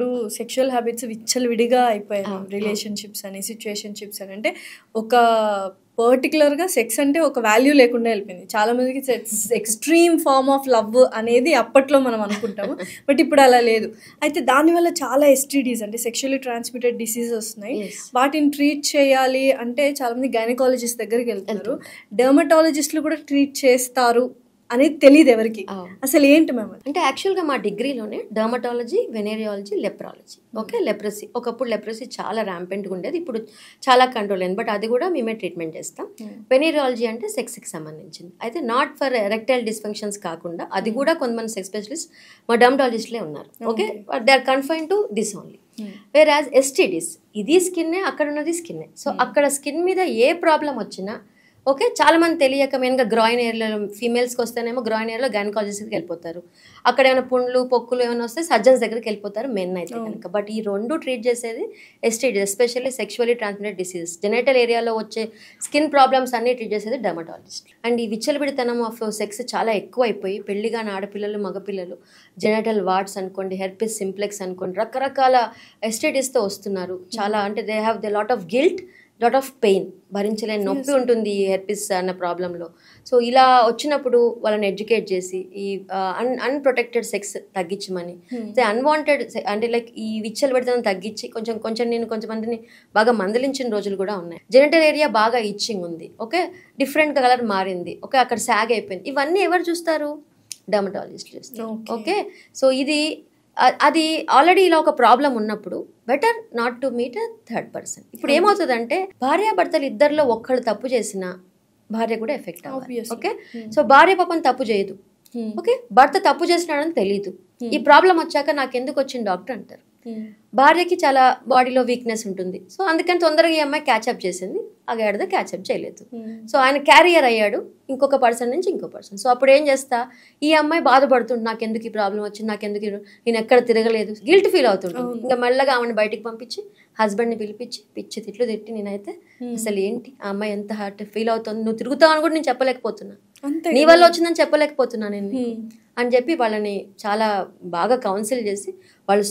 ఇప్పుడు sexual habits విచ్చలవిడిగా అయిపోయాయి, రిలేషన్షిప్స్ అని, సిచ్యువేషన్షిప్స్ అని. అంటే ఒక పర్టికులర్గా సెక్స్ అంటే ఒక వాల్యూ లేకుండా వెళ్ళిపోయింది. చాలామందికి ఎక్స్ట్రీమ్ ఫార్మ్ ఆఫ్ లవ్ అనేది అప్పట్లో మనం అనుకుంటాము, బట్ ఇప్పుడు అలా లేదు. అయితే దానివల్ల చాలా ఎస్టీడీస్ అంటే సెక్షువల్లీ ట్రాన్స్మిటెడ్ డిసీజెస్ వస్తున్నాయి. వాటిని ట్రీట్ చేయాలి అంటే చాలామంది గైనకాలజిస్ట్ దగ్గరికి వెళ్తున్నారు, డెర్మటాలజిస్టులు కూడా ట్రీట్ చేస్తారు అనేది తెలియదు ఎవరికి. అసలు ఏంటి మ్యామ్ అంటే యాక్చువల్గా మా డిగ్రీలోనే డర్మటాలజీ, వెనేరియాలజీ, లెప్రాలజీ. ఓకే, లెప్రసీ ఒకప్పుడు లెప్రసీ చాలా ర్యాంపెంట్గా ఉండేది, ఇప్పుడు చాలా కంట్రోల్ అయింది, బట్ అది కూడా మేమే ట్రీట్మెంట్ చేస్తాం. వెనేరియాలజీ అంటే సెక్స్కి సంబంధించింది. అయితే నాట్ ఫర్ ఎరెక్టైల్ డిస్ఫంక్షన్స్ కాకుండా అది కూడా కొంతమంది సెక్స్ స్పెషలిస్ట్ మా డర్మటాలజిస్ట్లే ఉన్నారు. Okay, but they are confine to this only. Whereas STDs ఇది స్కిన్నే, అక్కడ ఉన్నది స్కిన్నే. సో అక్కడ స్కిన్ మీద ఏ ప్రాబ్లం వచ్చినా ఓకే, చాలా మంది తెలియక మెయిన్గా గ్రాయిన్ ఏరియాలో ఫీమేల్స్కి వస్తేనేమో గ్రాయిన్ ఏరియాలో గైనకాలజిస్ట్కి వెళ్ళిపోతారు. అక్కడ ఏమైనా పుండ్లు పొక్కులు ఏమైనా వస్తే సర్జన్స్ దగ్గరికి వెళ్ళిపోతారు మెన్ అయితే కనుక. బట్ ఈ రెండు ట్రీట్ చేసేది STD, especially sexually transmitted diseases, genital ఏరియాలో వచ్చే స్కిన్ ప్రాబ్లమ్స్ అన్ని ట్రీట్ చేసేది డర్మటాలజిస్ట్. అండ్ ఈ విచ్చలవిడితనం ఆఫ్ సెక్స్ చాలా ఎక్కువ అయిపోయి పెళ్లిగాని ఆడపిల్లలు, మగపిల్లలు జెనైటల్ వార్డ్స్ అనుకోండి, హెర్పిస్ సింప్లెక్స్ అనుకోండి, రకరకాల ఎస్టీడీస్తో వస్తున్నారు. చాలా అంటే they have the lot of guilt, lot of pain, భరించలేని నొప్పి ఉంటుంది ఈ హెర్పిస్ అన్న ప్రాబ్లంలో. సో ఇలా వచ్చినప్పుడు వాళ్ళని ఎడ్యుకేట్ చేసి ఈ అన్ప్రొటెక్టెడ్ సెక్స్ తగ్గించమని, అన్వాంటెడ్ అంటే లైక్ ఈ విచ్చలవిడితనం తగ్గించి నేను కొంచెమందిని బాగా మందలించిన రోజులు కూడా ఉన్నాయి. జెనిటల్ ఏరియా బాగా ఇచ్చింగ్ ఉంది, ఓకే, డిఫరెంట్ కలర్ మారింది, ఓకే, అక్కడ సాగ్ అయిపోయింది. ఇవన్నీ ఎవరు చూస్తారు? డర్మటాలజిస్ట్ చూస్తారు. ఓకే, సో అది ఆల్రెడీ ఇలా ఒక ప్రాబ్లం ఉన్నప్పుడు better not to meet a third person. ఇప్పుడు ఏమవుతుందంటే భార్యాభర్తలు ఇద్దరిలో ఒక్కళ్ళు తప్పు చేసినా భార్య కూడా ఎఫెక్ట్ అవ్వాలి. ఓకే, సో భార్య పాపం తప్పు చేయదు, ఓకే, భర్త తప్పు చేసినాడని తెలియదు. ఈ ప్రాబ్లం వచ్చాక నాకు ఎందుకు వచ్చింది డాక్టర్ అంటారు. భార్యకి చాలా బాడీలో వీక్నెస్ ఉంటుంది, సో అందుకని తొందరగా ఈ అమ్మాయి క్యాచప్ చేసింది, ఆ గాడిద క్యాచప్ చేయలేదు. సో ఆయన క్యారియర్ అయ్యాడు ఇంకొక పర్సన్ నుంచి ఇంకో పర్సన్. సో అప్పుడు ఏం చేస్తా, ఈ అమ్మాయి బాధపడుతుంది, నాకు ఎందుకు ఈ ప్రాబ్లం వచ్చింది, నాకు ఎందుకు నేను ఎక్కడ తిరగలేదు, గిల్ట్ ఫీల్ అవుతుంటుంది. ఇంకా మెల్లగా ఆమెను బయటికి పంపించి హస్బెండ్ని పిలిపించి పిచ్చి తిట్లు తిట్టి నేనైతే అసలు ఏంటి ఆ అమ్మాయి ఎంత హార్ట్ ఫీల్ అవుతుంది, నువ్వు తిరుగుతావు అని కూడా నేను చెప్పలేకపోతున్నా, నీ వల్ల వచ్చిందని చెప్పలేకపోతున్నా నేను అని చెప్పి వాళ్ళని చాలా బాగా కౌన్సిల్ చేసి వాళ్ళు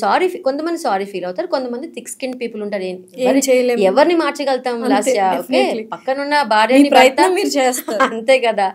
కొంతమంది సారీ ఫీల్ అవుతారు, కొంతమంది థిక్ స్కిన్ పీపుల్ ఉంటారు, ఎవరిని మార్చగలుగుతాం లాస్యా, ఓకే, పక్కనున్న భార్యని మీరు చేస్తారు అంతే కదా.